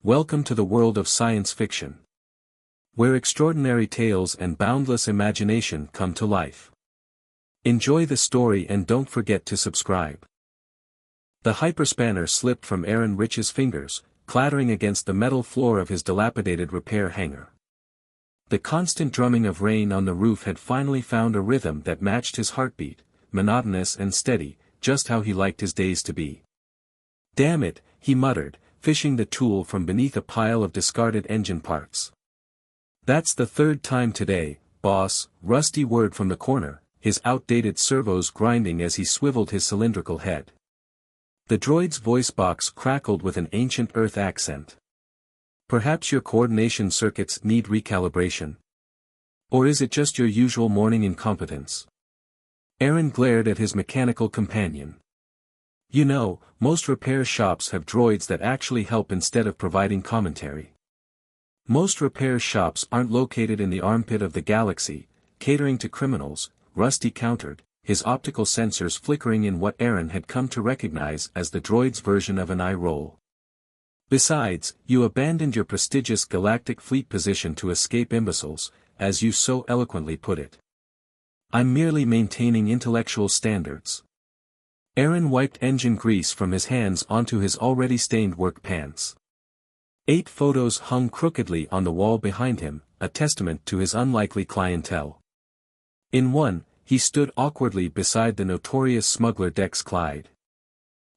Welcome to the world of science fiction, where extraordinary tales and boundless imagination come to life. Enjoy the story and don't forget to subscribe. The hyperspanner slipped from Aaron Rich's fingers, clattering against the metal floor of his dilapidated repair hangar. The constant drumming of rain on the roof had finally found a rhythm that matched his heartbeat, monotonous and steady, just how he liked his days to be. "Damn it," he muttered, fishing the tool from beneath a pile of discarded engine parts. "That's the third time today, boss," Rusty whirred from the corner, his outdated servos grinding as he swiveled his cylindrical head. The droid's voice box crackled with an ancient Earth accent. "Perhaps your coordination circuits need recalibration? Or is it just your usual morning incompetence?" Aaron glared at his mechanical companion. "You know, most repair shops have droids that actually help instead of providing commentary." "Most repair shops aren't located in the armpit of the galaxy, catering to criminals," Rusty countered, his optical sensors flickering in what Aaron had come to recognize as the droid's version of an eye roll. "Besides, you abandoned your prestigious galactic fleet position to escape imbeciles, as you so eloquently put it. I'm merely maintaining intellectual standards." Aaron wiped engine grease from his hands onto his already stained work pants. 8 photos hung crookedly on the wall behind him, a testament to his unlikely clientele. In one, he stood awkwardly beside the notorious smuggler Dex Clyde.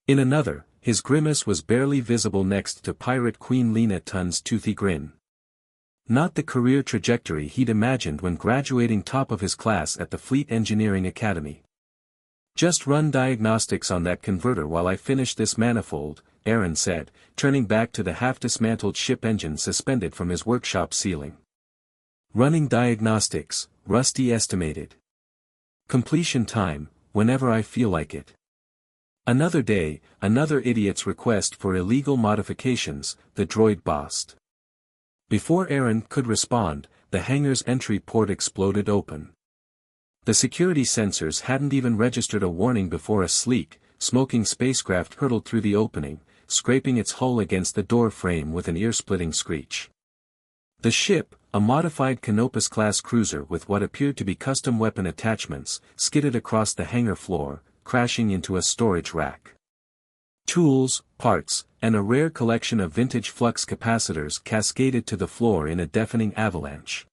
In another, his grimace was barely visible next to Pirate Queen Lena Tun's toothy grin. Not the career trajectory he'd imagined when graduating top of his class at the Fleet Engineering Academy. "Just run diagnostics on that converter while I finish this manifold," Aaron said, turning back to the half-dismantled ship engine suspended from his workshop ceiling. "Running diagnostics," Rusty estimated. "Completion time, whenever I feel like it." Another day, another idiot's request for illegal modifications, the droid bossed. Before Aaron could respond, the hangar's entry port exploded open. The security sensors hadn't even registered a warning before a sleek, smoking spacecraft hurtled through the opening, scraping its hull against the door frame with an ear-splitting screech. The ship, a modified Canopus-class cruiser with what appeared to be custom weapon attachments, skidded across the hangar floor, crashing into a storage rack. Tools, parts, and a rare collection of vintage flux capacitors cascaded to the floor in a deafening avalanche.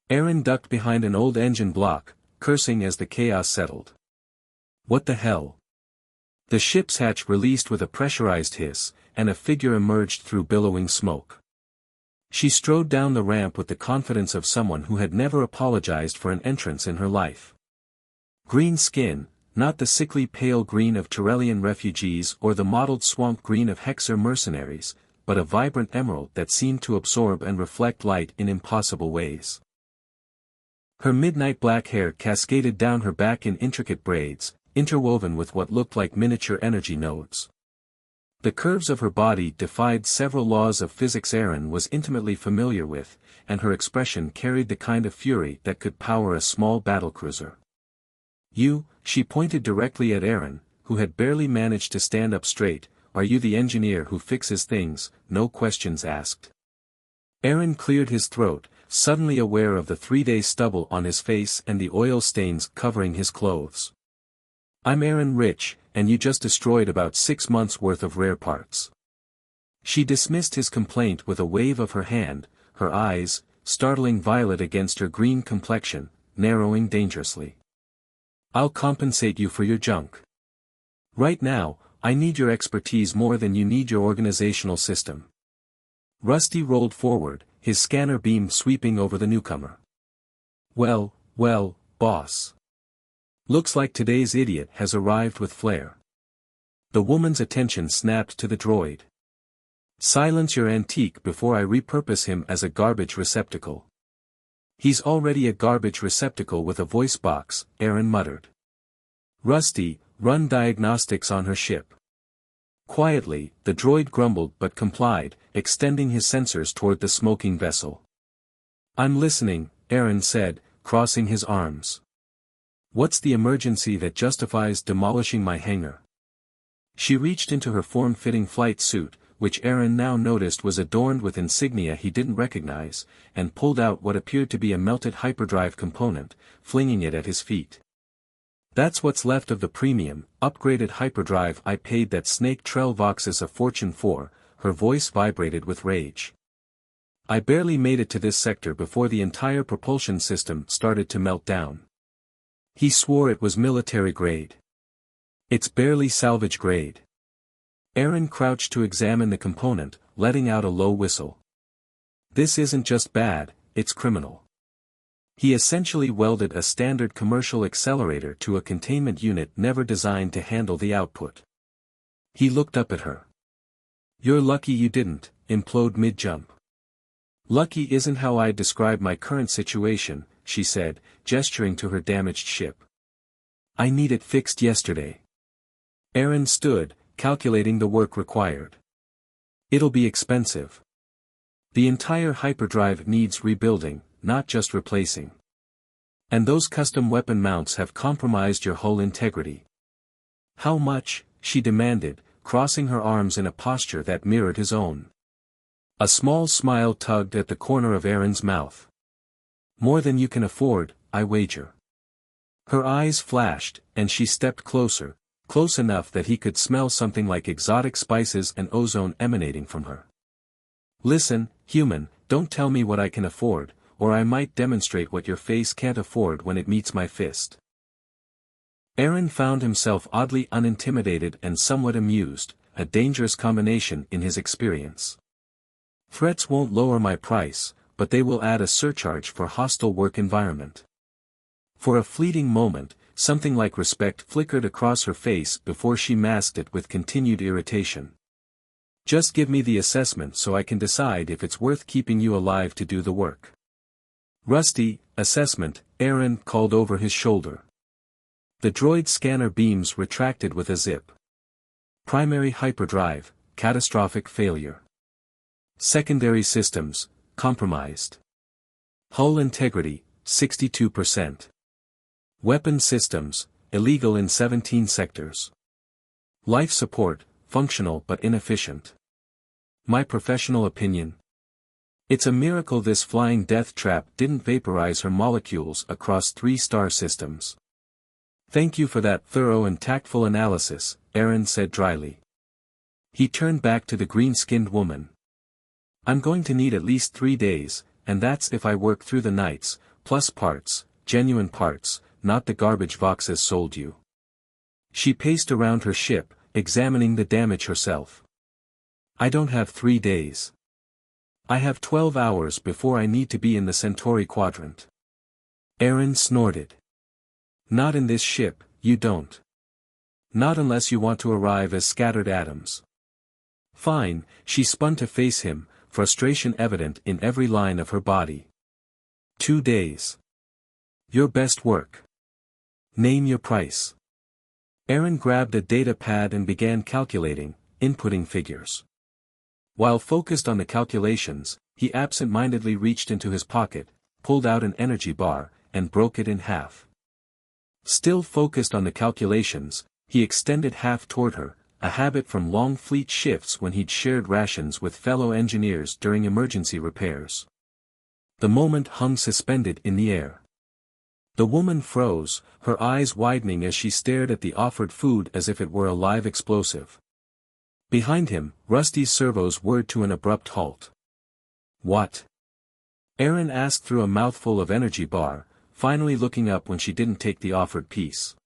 Aaron ducked behind an old engine block, cursing as the chaos settled. "What the hell?" The ship's hatch released with a pressurized hiss, and a figure emerged through billowing smoke. She strode down the ramp with the confidence of someone who had never apologized for an entrance in her life. Green skin, not the sickly pale green of Turellian refugees or the mottled swamp green of Hexer mercenaries, but a vibrant emerald that seemed to absorb and reflect light in impossible ways. Her midnight black hair cascaded down her back in intricate braids, interwoven with what looked like miniature energy nodes. The curves of her body defied several laws of physics Aaron was intimately familiar with, and her expression carried the kind of fury that could power a small battlecruiser. She pointed directly at Aaron, who had barely managed to stand up straight. "Are you the engineer who fixes things, no questions asked?" Aaron cleared his throat, suddenly aware of the 3-day stubble on his face and the oil stains covering his clothes. "I'm Aaron Rich, and you just destroyed about 6 months' worth of rare parts." She dismissed his complaint with a wave of her hand, her eyes, startling violet against her green complexion, narrowing dangerously. "I'll compensate you for your junk. Right now, I need your expertise more than you need your organizational system." Rusty rolled forward, his scanner beam sweeping over the newcomer. Well, boss. Looks like today's idiot has arrived with flair." The woman's attention snapped to the droid. "Silence your antique before I repurpose him as a garbage receptacle." "He's already a garbage receptacle with a voice box," Aaron muttered. "Rusty, run diagnostics on her ship." Quietly, the droid grumbled but complied, extending his sensors toward the smoking vessel. "I'm listening," Aaron said, crossing his arms. "What's the emergency that justifies demolishing my hangar?" She reached into her form-fitting flight suit, which Aaron now noticed was adorned with insignia he didn't recognize, and pulled out what appeared to be a melted hyperdrive component, flinging it at his feet. "That's what's left of the premium, upgraded hyperdrive I paid that snake Trell Voxus a fortune for," her voice vibrated with rage. "I barely made it to this sector before the entire propulsion system started to melt down." He swore it was military grade. "It's barely salvage grade." Aaron crouched to examine the component, letting out a low whistle. "This isn't just bad, it's criminal." He essentially welded a standard commercial accelerator to a containment unit never designed to handle the output. He looked up at her. "You're lucky you didn't implode mid-jump." "Lucky isn't how I'd describe my current situation," she said, gesturing to her damaged ship. "I need it fixed yesterday." Aaron stood, calculating the work required. "It'll be expensive. The entire hyperdrive needs rebuilding, not just replacing. And those custom weapon mounts have compromised your hull integrity." "How much?" she demanded, crossing her arms in a posture that mirrored his own. A small smile tugged at the corner of Aaron's mouth. "More than you can afford, I wager." Her eyes flashed, and she stepped closer, close enough that he could smell something like exotic spices and ozone emanating from her. "Listen, human, don't tell me what I can afford, or I might demonstrate what your face can't afford when it meets my fist." Aaron found himself oddly unintimidated and somewhat amused, a dangerous combination in his experience. "Threats won't lower my price, but they will add a surcharge for hostile work environment." For a fleeting moment, something like respect flickered across her face before she masked it with continued irritation. "Just give me the assessment so I can decide if it's worth keeping you alive to do the work." "Rusty, assessment," Aaron called over his shoulder. The droid scanner beams retracted with a zip. "Primary hyperdrive, catastrophic failure. Secondary systems, compromised. Hull integrity, 62%. Weapon systems, illegal in 17 sectors. Life support, functional but inefficient. My professional opinion? It's a miracle this flying death trap didn't vaporize her molecules across 3 star systems." "Thank you for that thorough and tactful analysis," Aaron said dryly. He turned back to the green-skinned woman. "I'm going to need at least 3 days, and that's if I work through the nights, plus parts, genuine parts, not the garbage Voxus sold you." She paced around her ship, examining the damage herself. "I don't have 3 days. I have 12 hours before I need to be in the Centauri quadrant." Aaron snorted. "Not in this ship, you don't. Not unless you want to arrive as scattered atoms." "Fine," she spun to face him, frustration evident in every line of her body. 2 days. Your best work. Name your price." Aaron grabbed a data pad and began calculating, inputting figures. While focused on the calculations, he absent-mindedly reached into his pocket, pulled out an energy bar, and broke it in half. Still focused on the calculations, he extended half toward her, a habit from long fleet shifts when he'd shared rations with fellow engineers during emergency repairs. The moment hung suspended in the air. The woman froze, her eyes widening as she stared at the offered food as if it were a live explosive. Behind him, Rusty's servos whirred to an abrupt halt. "What?" Aaron asked through a mouthful of energy bar, finally looking up when she didn't take the offered piece.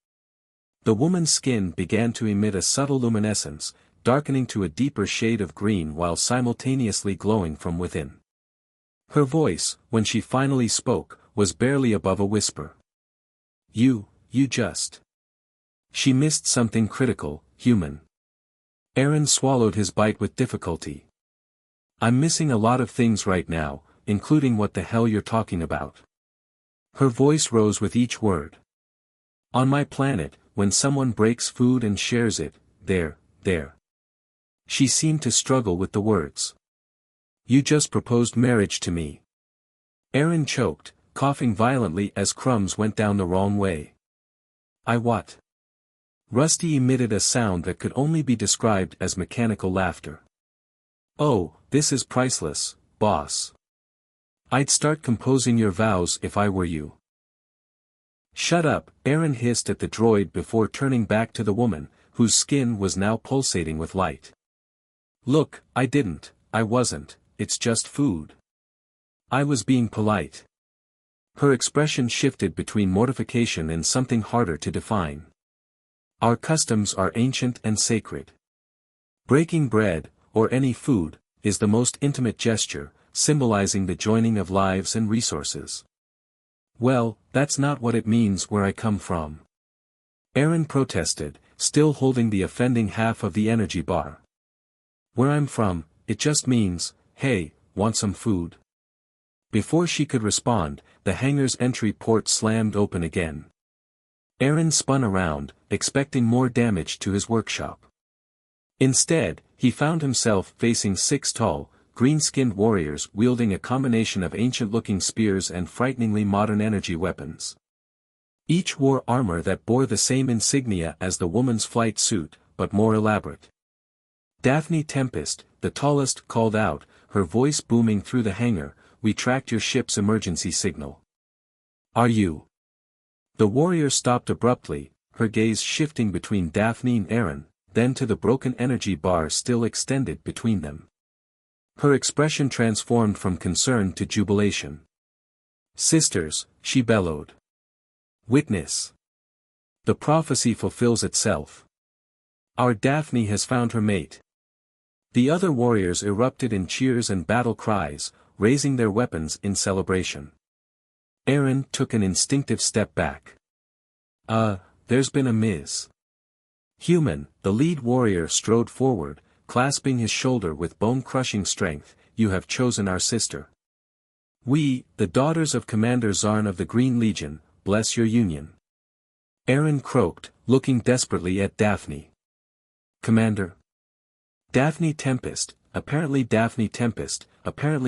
The woman's skin began to emit a subtle luminescence, darkening to a deeper shade of green while simultaneously glowing from within. Her voice, when she finally spoke, was barely above a whisper. You just." She missed something critical, human. Aaron swallowed his bite with difficulty. "I'm missing a lot of things right now, including what the hell you're talking about." Her voice rose with each word. "On my planet, when someone breaks food and shares it, there. She seemed to struggle with the words. "You just proposed marriage to me." Aaron choked, coughing violently as crumbs went down the wrong way. "I what?" Rusty emitted a sound that could only be described as mechanical laughter. Oh, this is priceless, boss. I'd start composing your vows if I were you. Shut up, Aaron hissed at the droid before turning back to the woman, whose skin was now pulsating with light. Look, I wasn't, it's just food. I was being polite. Her expression shifted between mortification and something harder to define. Our customs are ancient and sacred. Breaking bread, or any food, is the most intimate gesture, symbolizing the joining of lives and resources. Well, that's not what it means where I come from. Aaron protested, still holding the offending half of the energy bar. Where I'm from, it just means, hey, want some food? Before she could respond, the hangar's entry port slammed open again. Aaron spun around, expecting more damage to his workshop. Instead, he found himself facing 6 tall, green-skinned warriors wielding a combination of ancient-looking spears and frighteningly modern energy weapons. Each wore armor that bore the same insignia as the woman's flight suit, but more elaborate. Daphne Tempest, the tallest, called out, her voice booming through the hangar, "We tracked your ship's emergency signal. Are you?" The warrior stopped abruptly, her gaze shifting between Daphne and Aaron, then to the broken energy bar still extended between them. Her expression transformed from concern to jubilation. "Sisters," she bellowed. "Witness. The prophecy fulfills itself. Our Daphne has found her mate." The other warriors erupted in cheers and battle cries, raising their weapons in celebration. Aaron took an instinctive step back. There's been a miss. Human, the lead warrior strode forward, clasping his shoulder with bone-crushing strength. "You have chosen our sister. We, the daughters of Commander Zarn of the Green Legion, bless your union." Aaron croaked, looking desperately at Daphne. "Commander?" Daphne Tempest, apparently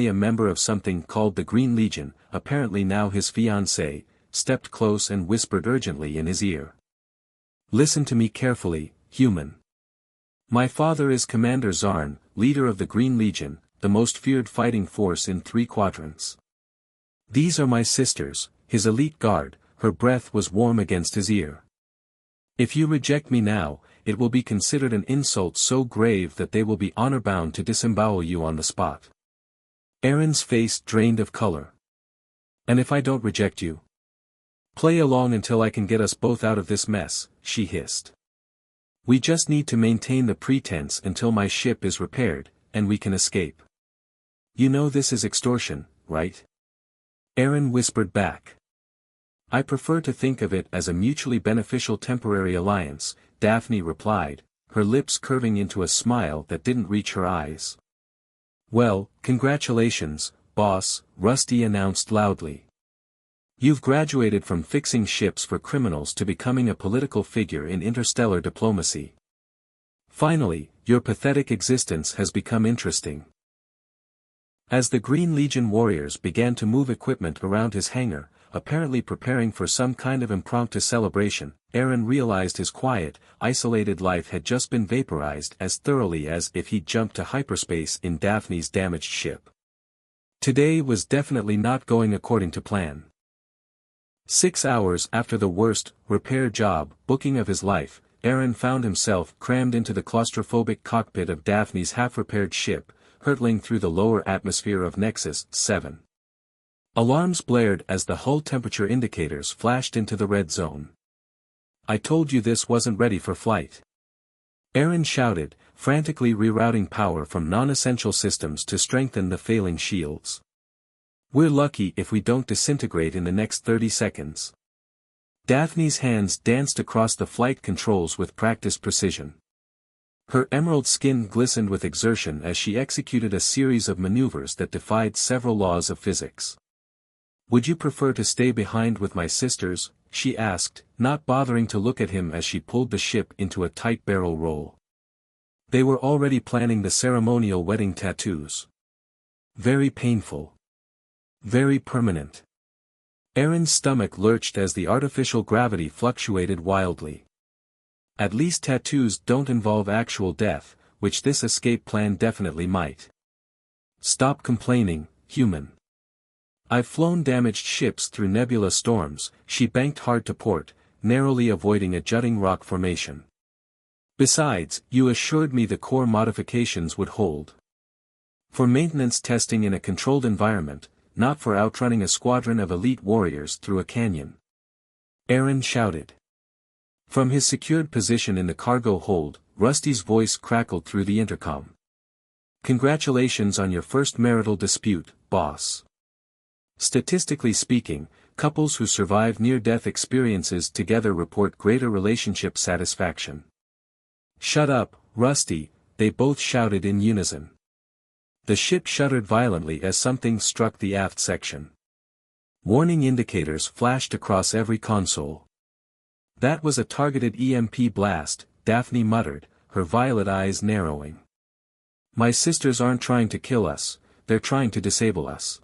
a member of something called the Green Legion, apparently now his fiancée, stepped close and whispered urgently in his ear. "Listen to me carefully, human. My father is Commander Zarn, leader of the Green Legion, the most feared fighting force in 3 quadrants. These are my sisters, his elite guard." Her breath was warm against his ear. "If you reject me now, it will be considered an insult so grave that they will be honor-bound to disembowel you on the spot." Aaron's face drained of color. "And if I don't reject you? Play along until I can get us both out of this mess," she hissed. "We just need to maintain the pretense until my ship is repaired, and we can escape. You know this is extortion, right?" Aaron whispered back. "I prefer to think of it as a mutually beneficial temporary alliance," Daphne replied, her lips curving into a smile that didn't reach her eyes. "Well, congratulations, boss," Rusty announced loudly. "You've graduated from fixing ships for criminals to becoming a political figure in interstellar diplomacy. Finally, your pathetic existence has become interesting." As the Green Legion warriors began to move equipment around his hangar, apparently preparing for some kind of impromptu celebration, Aaron realized his quiet, isolated life had just been vaporized as thoroughly as if he'd jumped to hyperspace in Daphne's damaged ship. Today was definitely not going according to plan. 6 hours after the worst, repair job, booking of his life, Aaron found himself crammed into the claustrophobic cockpit of Daphne's half-repaired ship, hurtling through the lower atmosphere of Nexus 7. Alarms blared as the hull temperature indicators flashed into the red zone. "I told you this wasn't ready for flight," Aaron shouted, frantically rerouting power from non-essential systems to strengthen the failing shields. "We're lucky if we don't disintegrate in the next 30 seconds. Daphne's hands danced across the flight controls with practiced precision. Her emerald skin glistened with exertion as she executed a series of maneuvers that defied several laws of physics. "Would you prefer to stay behind with my sisters?" she asked, not bothering to look at him as she pulled the ship into a tight barrel roll. They were already planning the ceremonial wedding tattoos. Very painful. Very permanent. Aaron's stomach lurched as the artificial gravity fluctuated wildly. At least tattoos don't involve actual death, which this escape plan definitely might. Stop complaining, human. I've flown damaged ships through nebula storms, she banked hard to port, narrowly avoiding a jutting rock formation. Besides, you assured me the core modifications would hold. For maintenance testing in a controlled environment, not for outrunning a squadron of elite warriors through a canyon. Aaron shouted. From his secured position in the cargo hold, Rusty's voice crackled through the intercom. Congratulations on your first marital dispute, boss. Statistically speaking, couples who survive near-death experiences together report greater relationship satisfaction. Shut up, Rusty, they both shouted in unison. The ship shuddered violently as something struck the aft section. Warning indicators flashed across every console. That was a targeted EMP blast, Daphne muttered, her violet eyes narrowing. My sisters aren't trying to kill us, they're trying to disable us.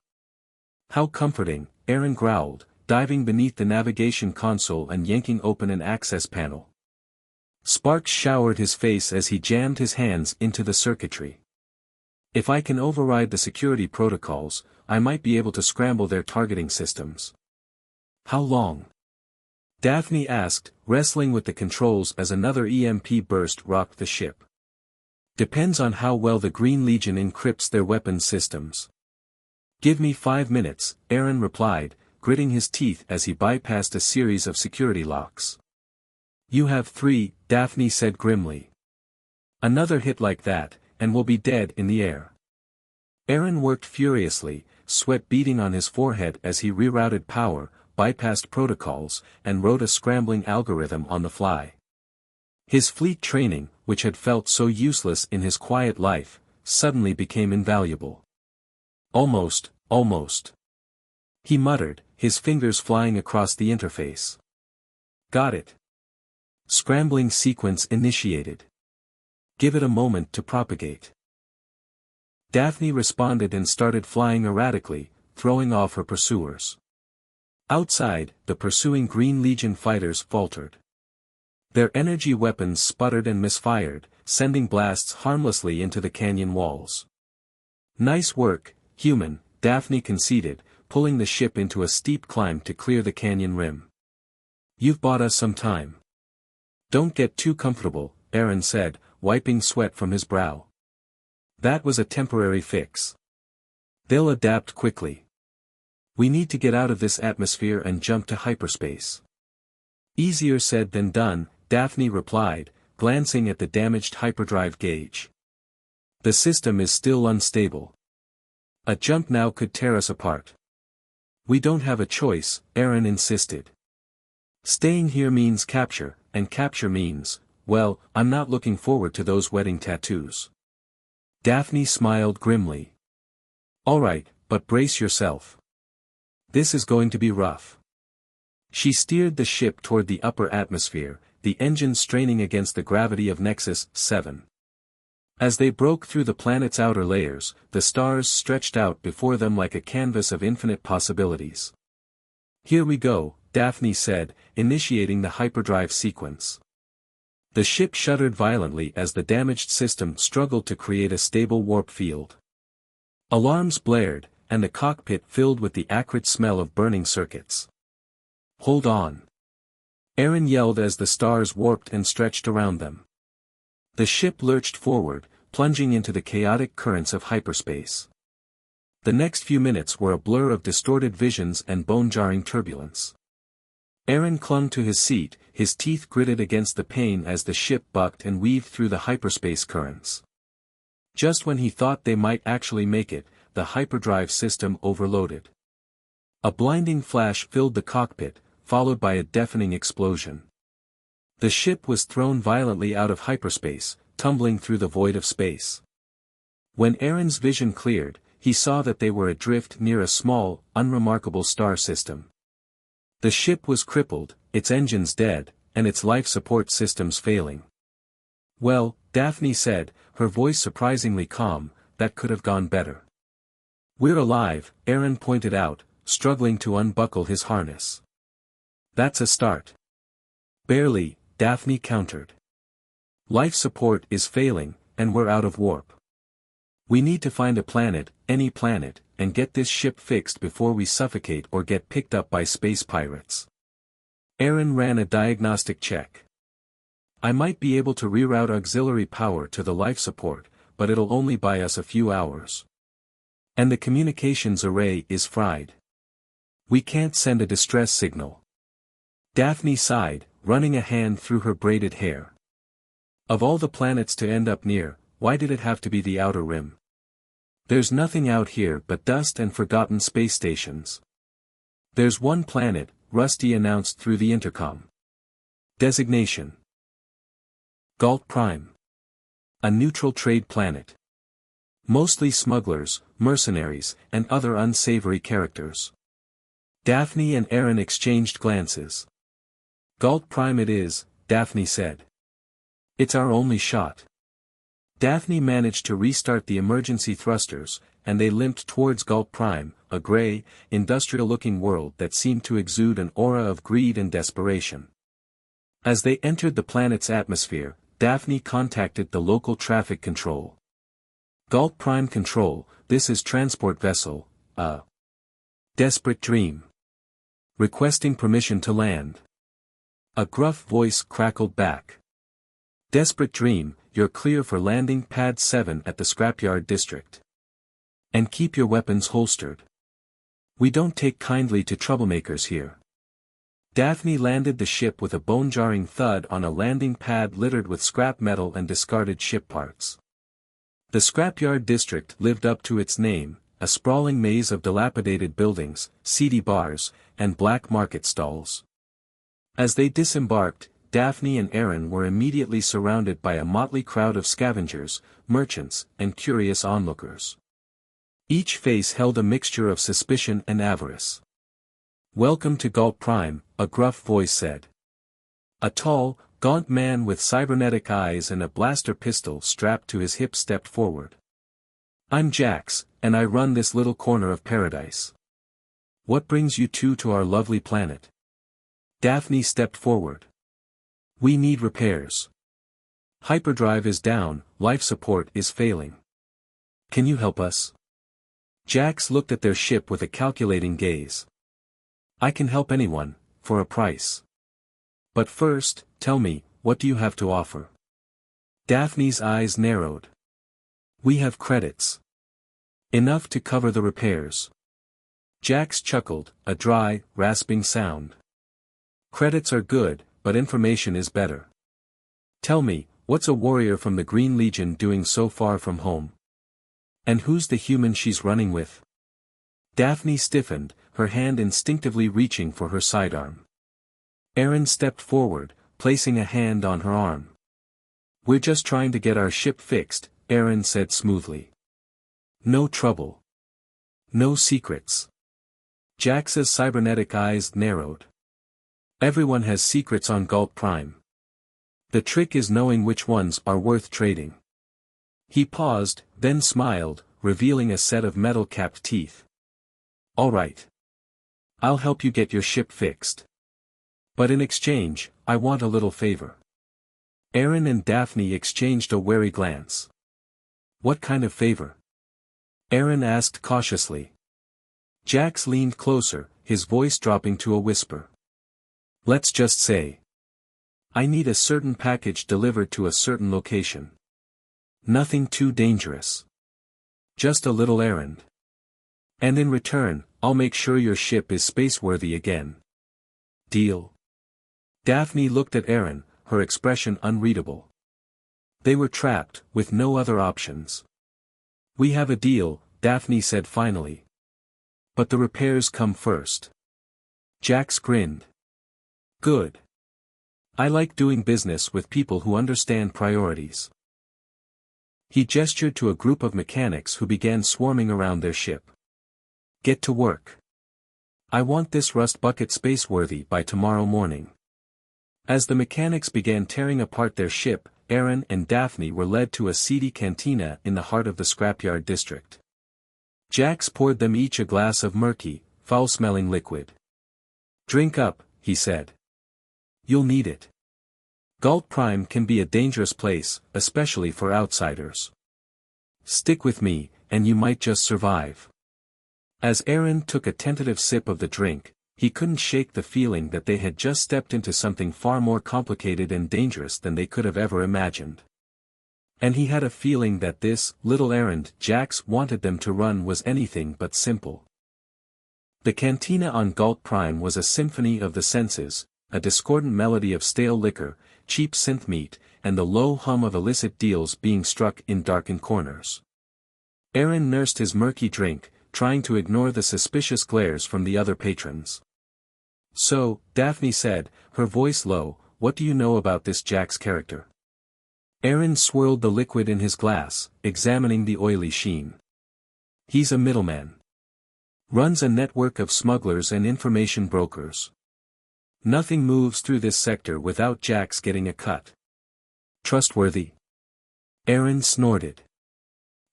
How comforting, Aaron growled, diving beneath the navigation console and yanking open an access panel. Sparks showered his face as he jammed his hands into the circuitry. If I can override the security protocols, I might be able to scramble their targeting systems. How long? Daphne asked, wrestling with the controls as another EMP burst rocked the ship. Depends on how well the Green Legion encrypts their weapons systems. Give me 5 minutes, Aaron replied, gritting his teeth as he bypassed a series of security locks. You have 3, Daphne said grimly. Another hit like that, and we'll be dead in the air. Aaron worked furiously, sweat beading on his forehead as he rerouted power, bypassed protocols, and wrote a scrambling algorithm on the fly. His fleet training, which had felt so useless in his quiet life, suddenly became invaluable. Almost. He muttered, his fingers flying across the interface. Got it. Scrambling sequence initiated. Give it a moment to propagate. Daphne responded and started flying erratically, throwing off her pursuers. Outside, the pursuing Green Legion fighters faltered. Their energy weapons sputtered and misfired, sending blasts harmlessly into the canyon walls. Nice work, human, Daphne conceded, pulling the ship into a steep climb to clear the canyon rim. You've bought us some time. Don't get too comfortable, Aaron said, wiping sweat from his brow. That was a temporary fix. They'll adapt quickly. We need to get out of this atmosphere and jump to hyperspace. Easier said than done, Daphne replied, glancing at the damaged hyperdrive gauge. The system is still unstable. A jump now could tear us apart. We don't have a choice, Aaron insisted. Staying here means capture, and capture means, well, I'm not looking forward to those wedding tattoos. Daphne smiled grimly. Alright, but brace yourself. This is going to be rough. She steered the ship toward the upper atmosphere, the engine straining against the gravity of Nexus 7. As they broke through the planet's outer layers, the stars stretched out before them like a canvas of infinite possibilities. Here we go, Daphne said, initiating the hyperdrive sequence. The ship shuddered violently as the damaged system struggled to create a stable warp field. Alarms blared, and the cockpit filled with the acrid smell of burning circuits. Hold on. Aaron yelled as the stars warped and stretched around them. The ship lurched forward, plunging into the chaotic currents of hyperspace. The next few minutes were a blur of distorted visions and bone-jarring turbulence. Aaron clung to his seat, his teeth gritted against the pain as the ship bucked and weaved through the hyperspace currents. Just when he thought they might actually make it, the hyperdrive system overloaded. A blinding flash filled the cockpit, followed by a deafening explosion. The ship was thrown violently out of hyperspace, tumbling through the void of space. When Aaron's vision cleared, he saw that they were adrift near a small, unremarkable star system. The ship was crippled, its engines dead, and its life support systems failing. Well, Daphne said, her voice surprisingly calm, that could have gone better. We're alive, Aaron pointed out, struggling to unbuckle his harness. That's a start. Barely, Daphne countered. Life support is failing, and we're out of warp. We need to find a planet, any planet, and get this ship fixed before we suffocate or get picked up by space pirates. Aaron ran a diagnostic check. I might be able to reroute auxiliary power to the life support, but it'll only buy us a few hours. And the communications array is fried. We can't send a distress signal. Daphne sighed, running a hand through her braided hair. Of all the planets to end up near, why did it have to be the outer rim? There's nothing out here but dust and forgotten space stations. There's one planet, Rusty announced through the intercom. Designation: Gault Prime. A neutral trade planet. Mostly smugglers, mercenaries, and other unsavory characters. Daphne and Aaron exchanged glances. Gault Prime it is, Daphne said. It's our only shot. Daphne managed to restart the emergency thrusters, and they limped towards Gault Prime, a gray, industrial-looking world that seemed to exude an aura of greed and desperation. As they entered the planet's atmosphere, Daphne contacted the local traffic control. Gault Prime Control, this is transport vessel, Desperate Dream. Requesting permission to land. A gruff voice crackled back. Desperate Dream, you're clear for landing pad 7 at the scrapyard district. And keep your weapons holstered. We don't take kindly to troublemakers here. Daphne landed the ship with a bone-jarring thud on a landing pad littered with scrap metal and discarded ship parts. The scrapyard district lived up to its name, a sprawling maze of dilapidated buildings, seedy bars, and black market stalls. As they disembarked, Daphne and Aaron were immediately surrounded by a motley crowd of scavengers, merchants, and curious onlookers. Each face held a mixture of suspicion and avarice. Welcome to Gault Prime, a gruff voice said. A tall, gaunt man with cybernetic eyes and a blaster pistol strapped to his hip stepped forward. I'm Jax, and I run this little corner of paradise. What brings you two to our lovely planet? Daphne stepped forward. We need repairs. Hyperdrive is down, life support is failing. Can you help us? Jax looked at their ship with a calculating gaze. I can help anyone, for a price. But first, tell me, what do you have to offer? Daphne's eyes narrowed. We have credits. Enough to cover the repairs. Jax chuckled, a dry, rasping sound. Credits are good, but information is better. Tell me, what's a warrior from the Green Legion doing so far from home? And who's the human she's running with? Daphne stiffened, her hand instinctively reaching for her sidearm. Aaron stepped forward, placing a hand on her arm. We're just trying to get our ship fixed, Aaron said smoothly. No trouble. No secrets. Jax's cybernetic eyes narrowed. Everyone has secrets on Gault Prime. The trick is knowing which ones are worth trading. He paused, then smiled, revealing a set of metal-capped teeth. All right. I'll help you get your ship fixed. But in exchange, I want a little favor. Aaron and Daphne exchanged a wary glance. What kind of favor? Aaron asked cautiously. Jax leaned closer, his voice dropping to a whisper. Let's just say. I need a certain package delivered to a certain location. Nothing too dangerous. Just a little errand. And in return, I'll make sure your ship is spaceworthy again. Deal? Daphne looked at Aaron, her expression unreadable. They were trapped, with no other options. We have a deal, Daphne said finally. But the repairs come first. Jax grinned. Good. I like doing business with people who understand priorities. He gestured to a group of mechanics who began swarming around their ship. Get to work. I want this rust bucket spaceworthy by tomorrow morning. As the mechanics began tearing apart their ship, Aaron and Daphne were led to a seedy cantina in the heart of the scrapyard district. Jax poured them each a glass of murky, foul-smelling liquid. Drink up, he said. You'll need it. Gault Prime can be a dangerous place, especially for outsiders. Stick with me, and you might just survive. As Aaron took a tentative sip of the drink, he couldn't shake the feeling that they had just stepped into something far more complicated and dangerous than they could have ever imagined. And he had a feeling that this little errand Jax wanted them to run was anything but simple. The cantina on Galt Prime was a symphony of the senses, a discordant melody of stale liquor, cheap synth meat, and the low hum of illicit deals being struck in darkened corners. Aaron nursed his murky drink, trying to ignore the suspicious glares from the other patrons. "So," Daphne said, her voice low, "what do you know about this Jax character?" Aaron swirled the liquid in his glass, examining the oily sheen. "He's a middleman. Runs a network of smugglers and information brokers. Nothing moves through this sector without Jax getting a cut." "Trustworthy?" Aaron snorted.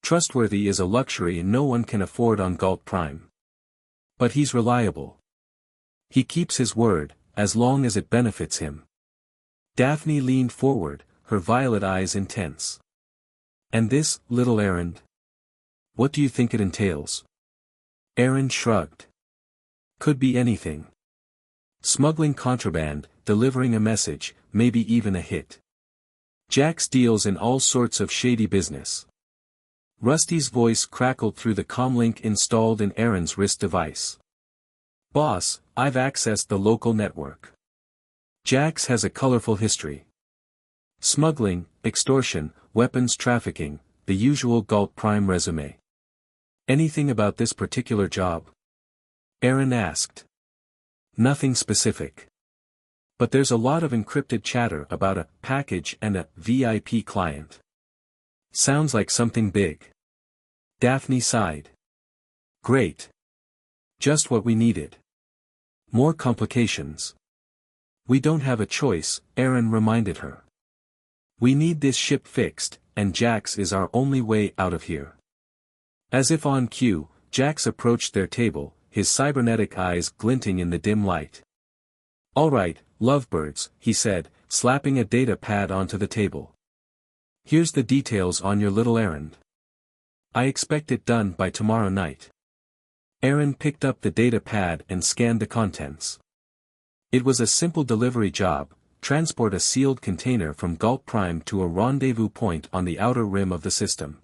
"Trustworthy is a luxury no one can afford on Galt Prime. But he's reliable. He keeps his word, as long as it benefits him." Daphne leaned forward, her violet eyes intense. "And this little errand? What do you think it entails?" Aaron shrugged. "Could be anything. Smuggling contraband, delivering a message, maybe even a hit. Jax deals in all sorts of shady business." Rusty's voice crackled through the comlink installed in Aaron's wrist device. "Boss, I've accessed the local network. Jax has a colorful history. Smuggling, extortion, weapons trafficking, the usual Galt Prime resume." "Anything about this particular job?" Aaron asked. "Nothing specific. But there's a lot of encrypted chatter about a package and a VIP client. Sounds like something big." Daphne sighed. "Great. Just what we needed. More complications." "We don't have a choice," Aaron reminded her. "We need this ship fixed, and Jax is our only way out of here." As if on cue, Jax approached their table, his cybernetic eyes glinting in the dim light. "All right, lovebirds," he said, slapping a data pad onto the table. "Here's the details on your little errand. I expect it done by tomorrow night." Aaron picked up the data pad and scanned the contents. It was a simple delivery job: transport a sealed container from Galt Prime to a rendezvous point on the outer rim of the system.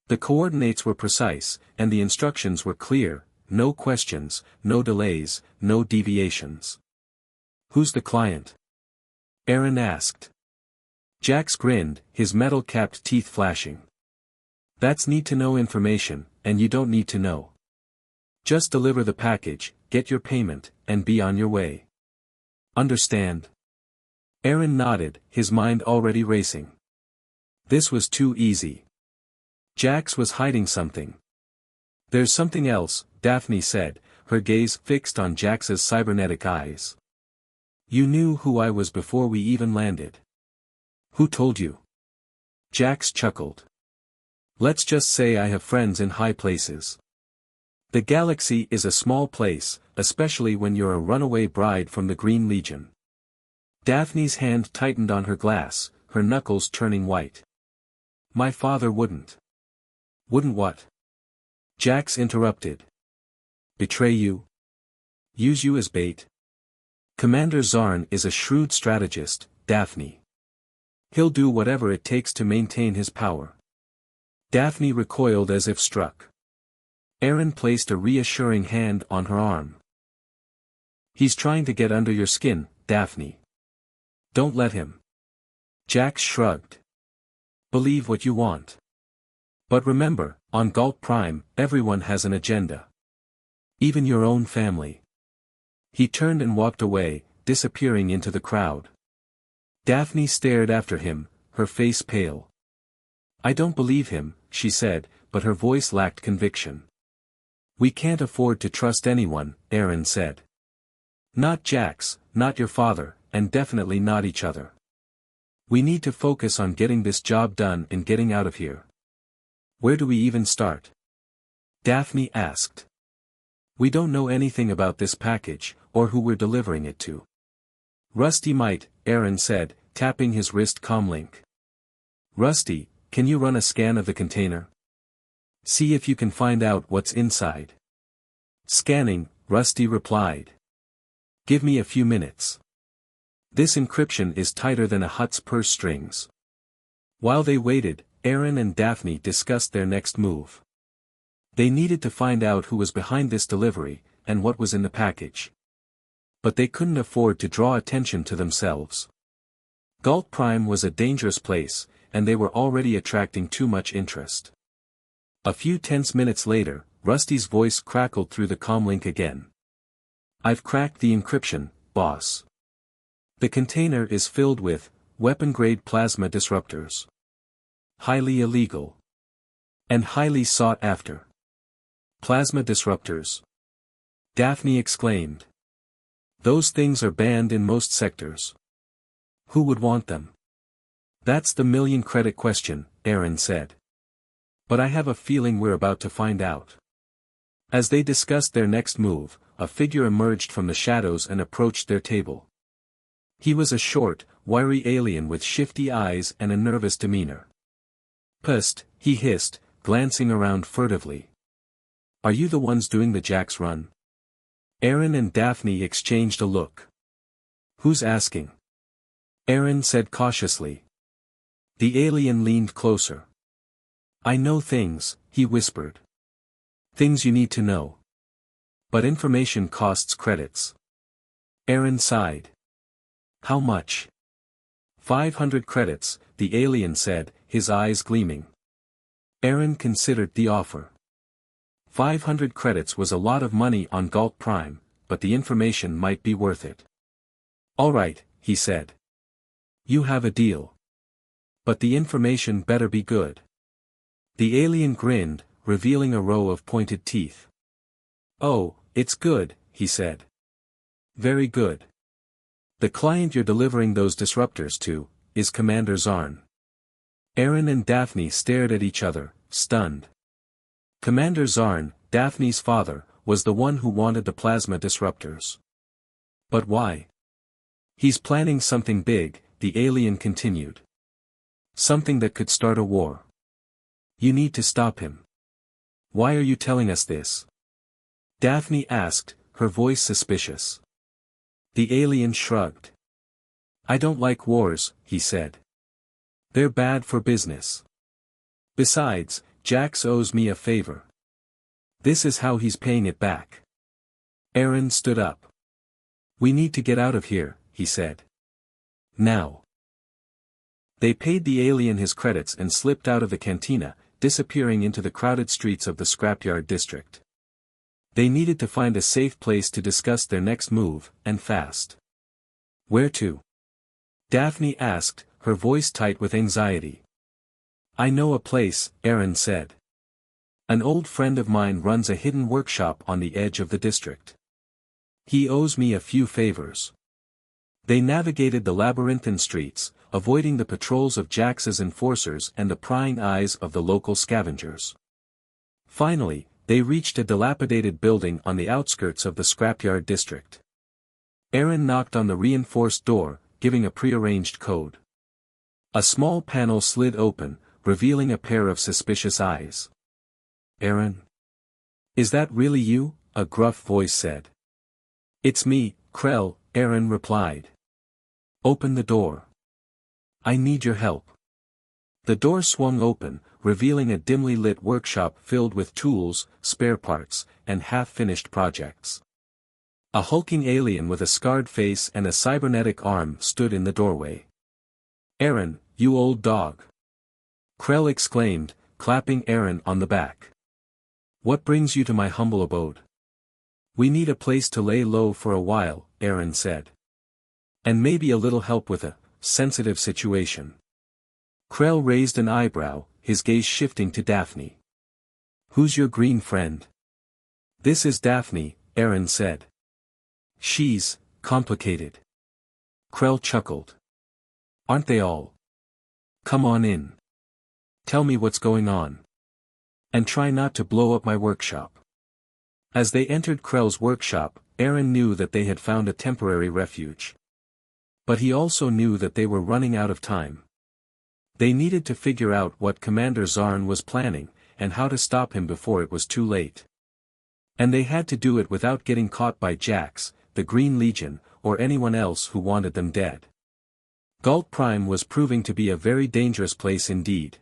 The coordinates were precise, and the instructions were clear: no questions, no delays, no deviations. "Who's the client?" Aaron asked. Jax grinned, his metal-capped teeth flashing. "That's need-to-know information, and you don't need to know. Just deliver the package, get your payment, and be on your way. Understand?" Aaron nodded, his mind already racing. This was too easy. Jax was hiding something. "There's something else," Daphne said, her gaze fixed on Jax's cybernetic eyes. "You knew who I was before we even landed." "Who told you?" Jax chuckled. "Let's just say I have friends in high places. The galaxy is a small place, especially when you're a runaway bride from the Green Legion." Daphne's hand tightened on her glass, her knuckles turning white. "My father wouldn't." "Wouldn't what?" Jax interrupted. "Betray you? Use you as bait? Commander Zarn is a shrewd strategist, Daphne. He'll do whatever it takes to maintain his power." Daphne recoiled as if struck. Aaron placed a reassuring hand on her arm. "He's trying to get under your skin, Daphne. Don't let him." Jax shrugged. "Believe what you want. But remember, on Galt Prime, everyone has an agenda. Even your own family." He turned and walked away, disappearing into the crowd. Daphne stared after him, her face pale. "I don't believe him," she said, but her voice lacked conviction. "We can't afford to trust anyone," Aaron said. "Not Jax, not your father, and definitely not each other. We need to focus on getting this job done and getting out of here." "Where do we even start?" Daphne asked. "We don't know anything about this package, or who we're delivering it to." "Rusty might," Aaron said, tapping his wrist comlink. "Rusty, can you run a scan of the container?" See if you can find out what's inside. Scanning, Rusty replied. Give me a few minutes. This encryption is tighter than a hut's purse strings. While they waited, Aaron and Daphne discussed their next move. They needed to find out who was behind this delivery, and what was in the package. But they couldn't afford to draw attention to themselves. Galt Prime was a dangerous place, and they were already attracting too much interest. A few tense minutes later, Rusty's voice crackled through the comlink again. I've cracked the encryption, boss. The container is filled with weapon-grade plasma disruptors. Highly illegal. And highly sought after. Plasma disruptors. Daphne exclaimed. Those things are banned in most sectors. Who would want them? That's the million-credit question, Aaron said. But I have a feeling we're about to find out. As they discussed their next move, a figure emerged from the shadows and approached their table. He was a short, wiry alien with shifty eyes and a nervous demeanor. Psst, he hissed, glancing around furtively. Are you the ones doing the Jax run? Aaron and Daphne exchanged a look. Who's asking? Aaron said cautiously. The alien leaned closer. I know things, he whispered. Things you need to know. But information costs credits. Aaron sighed. How much? 500 credits, the alien said, his eyes gleaming. Aaron considered the offer. 500 credits was a lot of money on Galt Prime, but the information might be worth it. All right, he said. You have a deal. But the information better be good. The alien grinned, revealing a row of pointed teeth. Oh, it's good, he said. Very good. The client you're delivering those disruptors to, is Commander Zarn. Aaron and Daphne stared at each other, stunned. Commander Zarn, Daphne's father, was the one who wanted the plasma disruptors. But why? He's planning something big, the alien continued. Something that could start a war. You need to stop him. Why are you telling us this? Daphne asked, her voice suspicious. The alien shrugged. I don't like wars, he said. They're bad for business. Besides, Jax owes me a favor. This is how he's paying it back. Aaron stood up. We need to get out of here, he said. Now. They paid the alien his credits and slipped out of the cantina, disappearing into the crowded streets of the scrapyard district. They needed to find a safe place to discuss their next move, and fast. Where to? Daphne asked, her voice tight with anxiety. I know a place, Aaron said. An old friend of mine runs a hidden workshop on the edge of the district. He owes me a few favors. They navigated the labyrinthine streets, avoiding the patrols of Jax's enforcers and the prying eyes of the local scavengers. Finally, they reached a dilapidated building on the outskirts of the scrapyard district. Aaron knocked on the reinforced door, giving a prearranged code. A small panel slid open, revealing a pair of suspicious eyes. Aaron? Is that really you? A gruff voice said. It's me, Krell, Aaron replied. Open the door. I need your help. The door swung open, revealing a dimly lit workshop filled with tools, spare parts, and half-finished projects. A hulking alien with a scarred face and a cybernetic arm stood in the doorway. Aaron, you old dog. Krell exclaimed, clapping Aaron on the back. What brings you to my humble abode? We need a place to lay low for a while, Aaron said. And maybe a little help with a sensitive situation. Krell raised an eyebrow, his gaze shifting to Daphne. Who's your green friend? This is Daphne, Aaron said. She's complicated. Krell chuckled. Aren't they all? Come on in. Tell me what's going on. And try not to blow up my workshop. As they entered Krell's workshop, Aaron knew that they had found a temporary refuge. But he also knew that they were running out of time. They needed to figure out what Commander Zarn was planning, and how to stop him before it was too late. And they had to do it without getting caught by Jax, the Green Legion, or anyone else who wanted them dead. Gault Prime was proving to be a very dangerous place indeed.